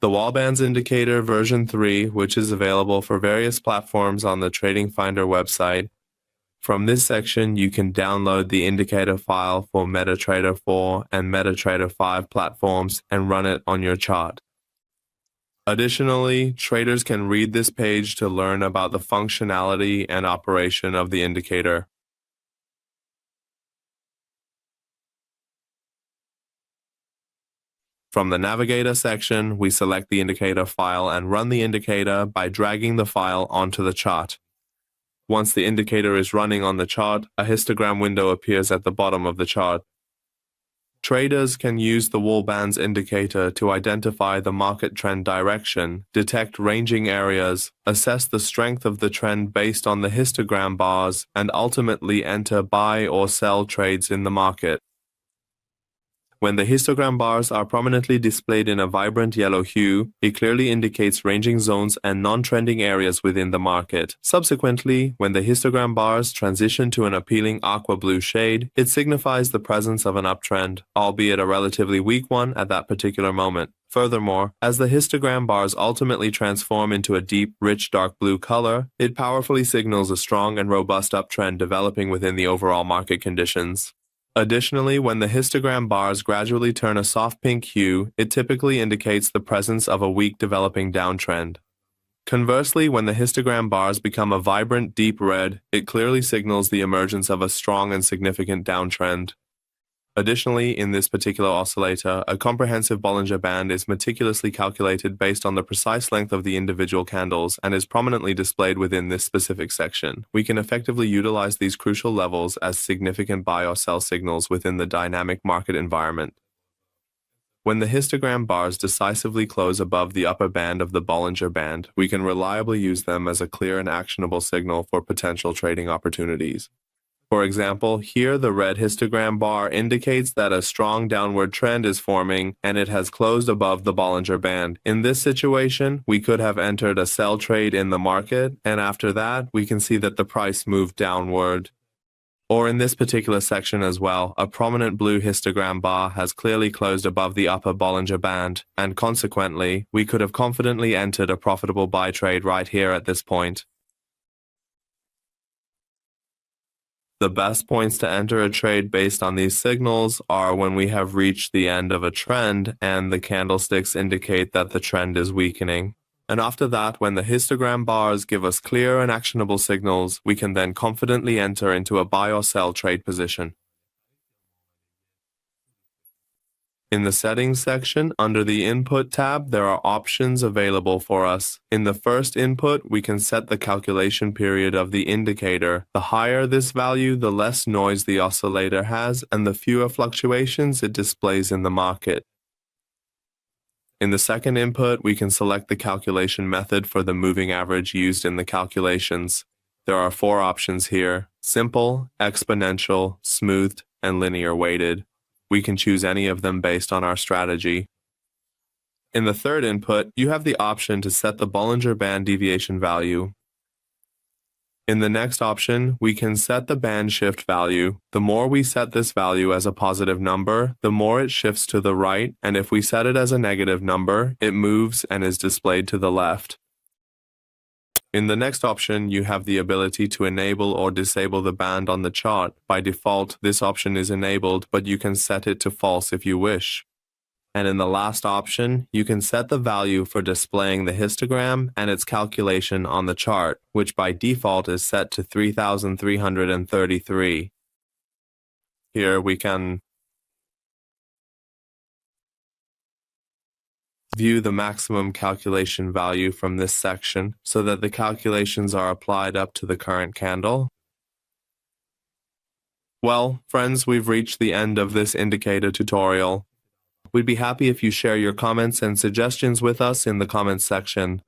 The Val Bands indicator version 3, which is available for various platforms on the Trading Finder website. From this section, you can download the indicator file for MetaTrader 4 and MetaTrader 5 platforms and run it on your chart. Additionally, traders can read this page to learn about the functionality and operation of the indicator. From the Navigator section, we select the indicator file and run the indicator by dragging the file onto the chart. Once the indicator is running on the chart, a histogram window appears at the bottom of the chart. Traders can use the Val Bands indicator to identify the market trend direction, detect ranging areas, assess the strength of the trend based on the histogram bars, and ultimately enter buy or sell trades in the market. When the histogram bars are prominently displayed in a vibrant yellow hue, it clearly indicates ranging zones and non-trending areas within the market. Subsequently, when the histogram bars transition to an appealing aqua blue shade, it signifies the presence of an uptrend, albeit a relatively weak one at that particular moment. Furthermore, as the histogram bars ultimately transform into a deep, rich dark blue color, it powerfully signals a strong and robust uptrend developing within the overall market conditions. Additionally, when the histogram bars gradually turn a soft pink hue, it typically indicates the presence of a weak developing downtrend. Conversely, when the histogram bars become a vibrant deep red, it clearly signals the emergence of a strong and significant downtrend. Additionally, in this particular oscillator, a comprehensive Bollinger Band is meticulously calculated based on the precise length of the individual candles and is prominently displayed within this specific section. We can effectively utilize these crucial levels as significant buy or sell signals within the dynamic market environment. When the histogram bars decisively close above the upper band of the Bollinger Band, we can reliably use them as a clear and actionable signal for potential trading opportunities. For example, here the red histogram bar indicates that a strong downward trend is forming and it has closed above the Bollinger Band. In this situation, we could have entered a sell trade in the market, and after that, we can see that the price moved downward. Or in this particular section as well, a prominent blue histogram bar has clearly closed above the upper Bollinger Band, and consequently, we could have confidently entered a profitable buy trade right here at this point. The best points to enter a trade based on these signals are when we have reached the end of a trend and the candlesticks indicate that the trend is weakening. And after that, when the histogram bars give us clear and actionable signals, we can then confidently enter into a buy or sell trade position. In the Settings section, under the Input tab, there are options available for us. In the first input, we can set the calculation period of the indicator. The higher this value, the less noise the oscillator has, and the fewer fluctuations it displays in the market. In the second input, we can select the calculation method for the moving average used in the calculations. There are 4 options here: simple, exponential, smoothed, and linear weighted. We can choose any of them based on our strategy. In the third input, you have the option to set the Bollinger Band deviation value. In the next option, we can set the band shift value. The more we set this value as a positive number, the more it shifts to the right, and if we set it as a negative number, it moves and is displayed to the left. In the next option, you have the ability to enable or disable the band on the chart. By default, this option is enabled, but you can set it to false if you wish. And in the last option, you can set the value for displaying the histogram and its calculation on the chart, which by default is set to 3,333. Here we can view the maximum calculation value from this section so that the calculations are applied up to the current candle. Well, friends, we've reached the end of this indicator tutorial. We'd be happy if you share your comments and suggestions with us in the comments section.